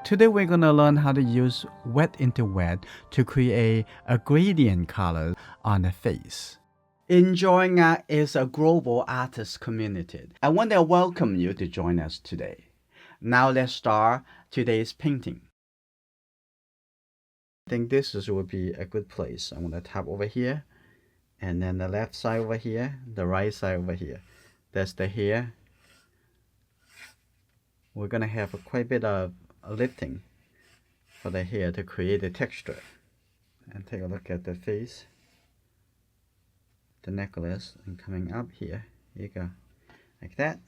Today we're going to learn how to use wet into wet to create a gradient color on the face. Enjoying Art is a global artist community. I want to welcome you to join us today. Now let's start today's painting. I think this would be a good place. I'm going to tap over here, and then the left side over here, the right side over here. That's the hair. We're going to have quite a bit of lifting for the hair to create a texture. And take a look at the face, the necklace, and coming up here. Here you go, like that.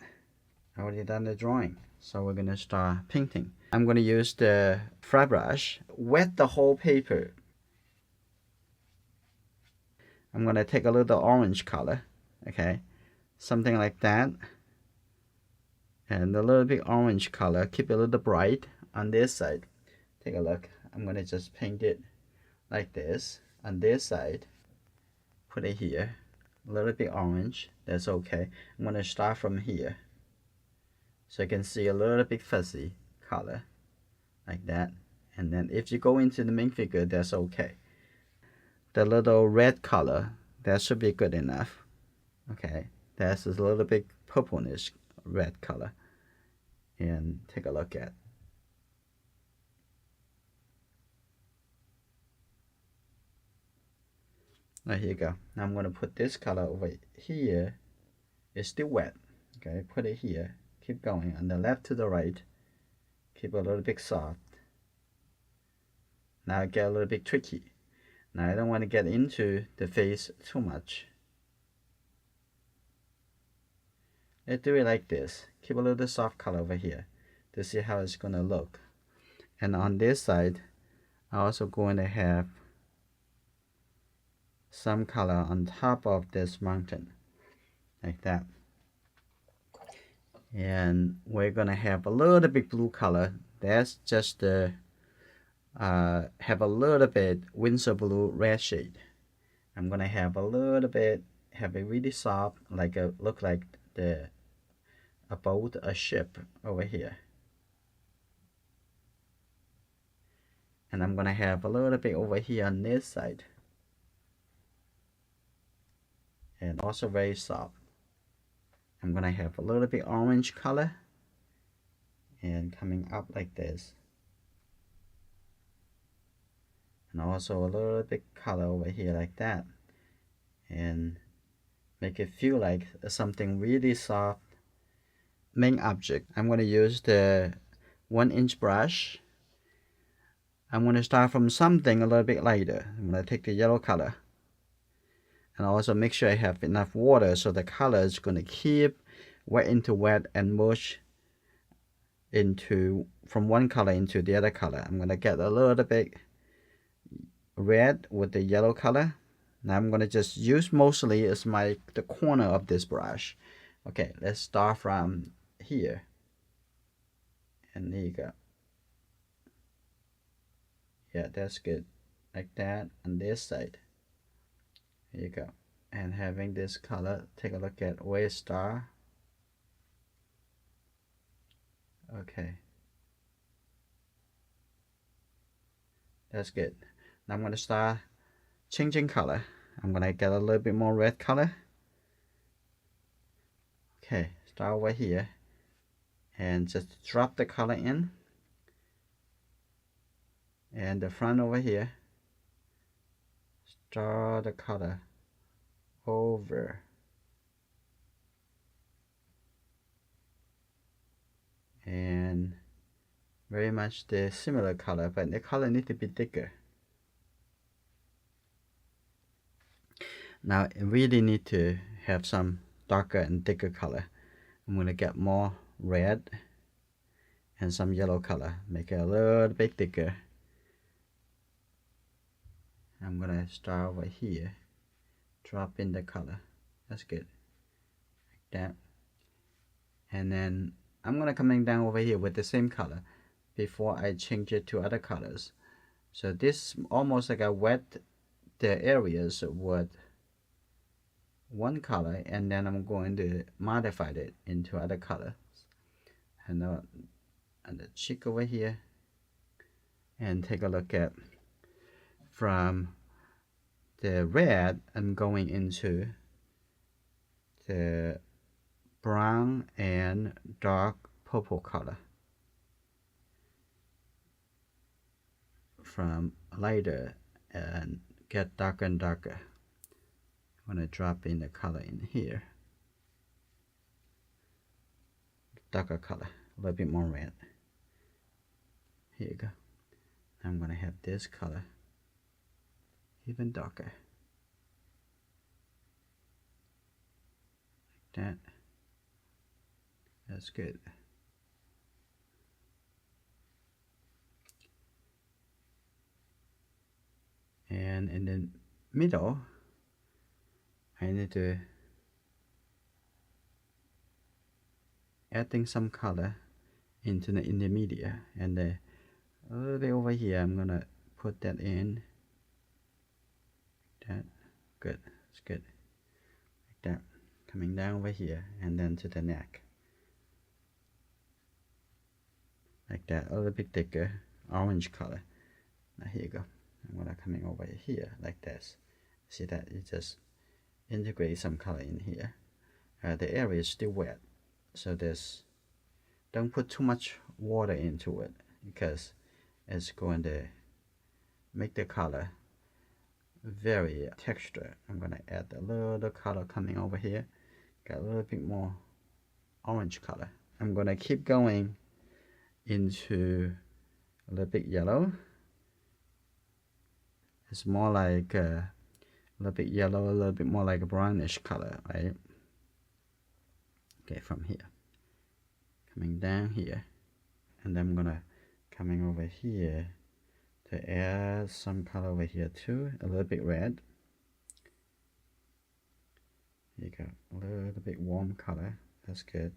I already done the drawing, so we're gonna start painting. I'm gonna use the flat brush, wet the whole paper. I'm gonna take a little orange color, okay, something like that, and a little bit orange color. Keep it a little bright on this side. Take a look. I'm gonna just paint it like this on this side. Put it here, a little bit orange. That's okay. I'm gonna start from here, so you can see a little bit fuzzy color like that. And then if you go into the main figure, that's okay. The little red color, that should be good enough. Okay, that's a little bit purplish red color. And take a look at. Now here you go. Now I'm going to put this color over here. It's still wet. Okay, put it here. Keep going on the left to the right. Keep a little bit soft. Now it get a little bit tricky. Now I don't want to get into the face too much. Let's do it like this. Keep a little soft color over here to see how it's going to look. And on this side, I'm also going to have some color on top of this mountain, like that. And we're gonna have a little bit blue color. That's just the have a little bit winter blue red shade. I'm gonna have a little bit, have it really soft, like a look like a boat, a ship over here. And I'm gonna have a little bit over here on this side, and also very soft. I'm gonna have a little bit orange color and coming up like this, and also a little bit color over here like that, and make it feel like something really soft. Main object, I'm gonna use the 1-inch brush. I'm gonna start from something a little bit lighter. I'm gonna take the yellow color, and also make sure I have enough water so the color is going to keep wet into wet and mush into from one color into the other color. I'm going to get a little bit red with the yellow color. Now I'm going to just use mostly as the corner of this brush. Okay, let's start from here, and there you go. Yeah, that's good, like that on this side. Here you go. And having this color, take a look at where it starts. Okay, that's good. Now I'm going to start changing color. I'm going to get a little bit more red color. Okay, start over here and just drop the color in, and the front over here, start the color over, and very much the similar color, but the color needs to be thicker. Now it really need to have some darker and thicker color. I'm going to get more red and some yellow color, make it a little bit thicker. I'm going to start over here, drop in the color. That's good, like that. And then I'm going to coming down over here with the same color before I change it to other colors. So this almost like I wet the areas with one color, and then I'm going to modify it into other colors. And the cheek over here, and take a look at from the red and going into the brown and dark purple color, from lighter and get darker and darker. I'm going to drop in the color in here, darker color, a little bit more red. Here you go. I'm going to have this color even darker, like that. That's good. And in the middle, I need to adding some color into the intermediate, and a little bit over here I'm gonna put that in. That good. It's good. Like that. Coming down over here and then to the neck. Like that. A little bit thicker orange color. Now here you go. I'm gonna coming over here like this. See that it just integrate some color in here. The area is still wet, so there's don't put too much water into it because it's going to make the color very texture. I'm gonna add a little color coming over here. Got a little bit more orange color. I'm gonna keep going into a little bit yellow. It's more like a little bit yellow, a little bit more like a brownish color, right? Okay, from here, coming down here, and then I'm gonna coming over here to add some color over here too, a little bit red. Here you go, a little bit warm color. That's good,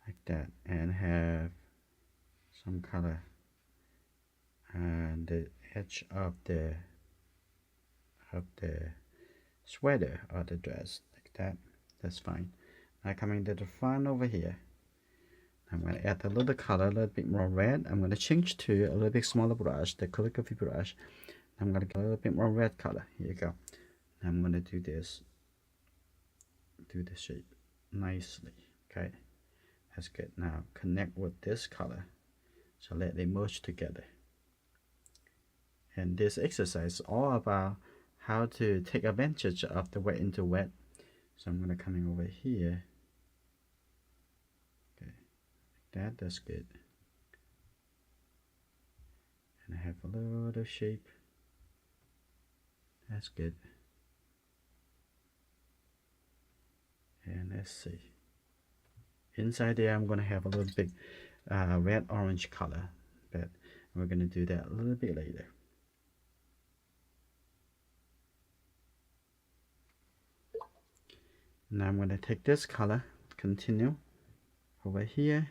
like that, and have some color on the edge of the sweater or the dress, like that. That's fine. Now coming to the front over here, I'm going to add a little color, a little bit more red. I'm going to change to a little bit smaller brush, the calligraphy brush. I'm going to get a little bit more red color. Here you go. I'm going to do this, do the shape nicely. Okay, that's good. Now connect with this color, so let them merge together. And this exercise is all about how to take advantage of the wet into wet. So I'm going to coming over here. Okay, like that. That's good. And I have a little shape. That's good. And let's see. Inside there, I'm going to have a little bit red orange color, but we're going to do that a little bit later. Now I'm going to take this color, continue over here,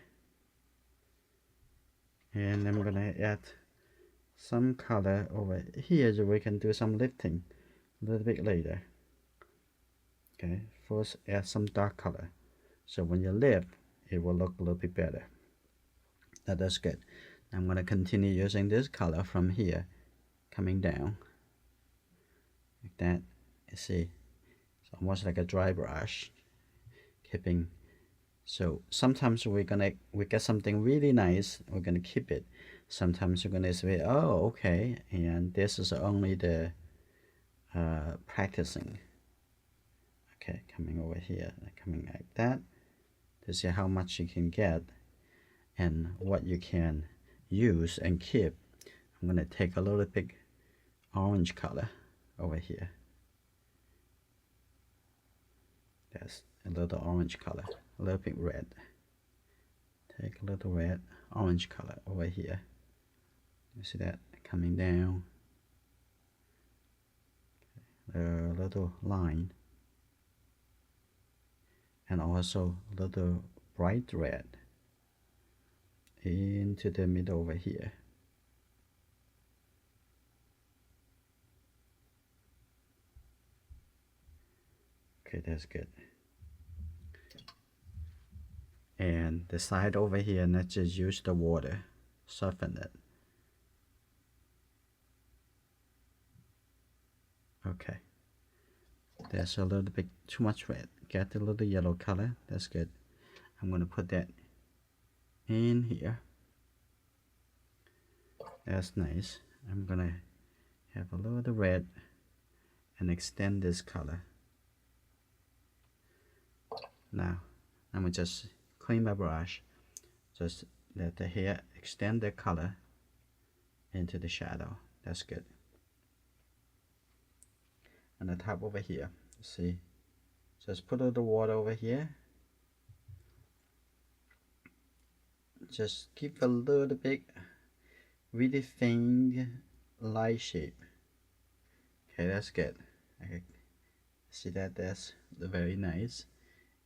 and I'm going to add some color over here so we can do some lifting a little bit later. Okay, first add some dark color, so when you lift, it will look a little bit better. Now that's good. I'm going to continue using this color from here, coming down, like that. You see, it's almost like a dry brush, keeping. So sometimes we get something really nice, we're gonna keep it. Sometimes we're gonna say, oh, okay, and this is only the practicing. Okay, coming over here, coming like that, to see how much you can get and what you can use and keep. I'm gonna take a little bit orange color over here. That's a little orange color, a little bit red. Take a little red, orange color over here. You see that coming down, a little line, and also a little bright red into the middle over here. Okay, that's good. And the side over here, let's just use the water, soften it. Okay, there's a little bit too much red. Get a little yellow color. That's good. I'm gonna put that in here. That's nice. I'm gonna have a little red and extend this color. Now I'm gonna just clean my brush, just let the hair extend the color into the shadow. That's good. And the top over here, see, just put a little water over here, just keep a little bit really thin light shape. Okay, that's good. Okay, see that? That's very nice.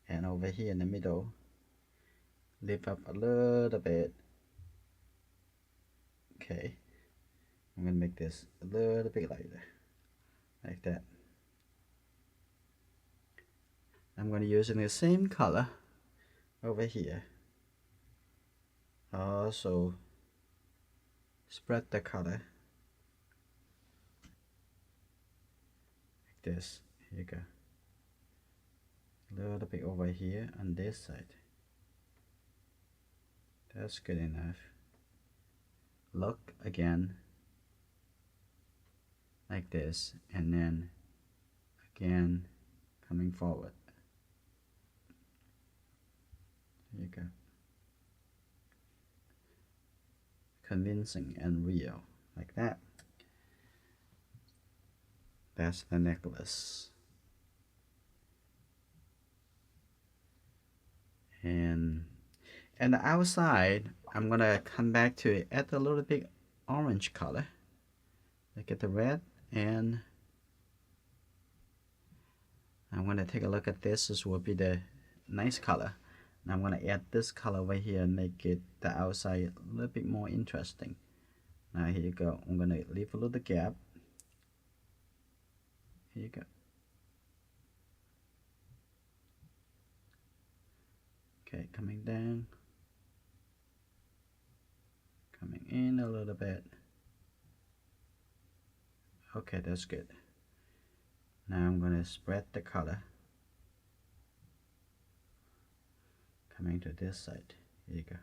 And over here in the middle, lift up a little bit. Okay, I'm gonna make this a little bit lighter, like that. I'm gonna use the same color over here. Also spread the color like this. Here you go. A little bit over here on this side. That's good enough. Look again like this, and then again coming forward. Here you go. Convincing and real, like that. That's the necklace. And the outside, I'm gonna come back to it, add a little bit orange color. Look at the red, and I'm gonna take a look at this. This will be the nice color. And I'm gonna add this color over here and make it the outside a little bit more interesting. Now here you go. I'm gonna leave a little gap. Here you go. Okay, coming down, coming in a little bit. Okay, that's good. Now I'm gonna spread the color coming to this side. Here you go.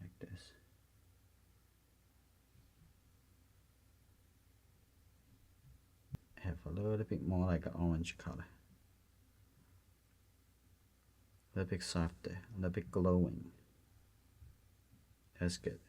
Like this. Have a little bit more like an orange color. A little bit softer, a little bit glowing. That's good.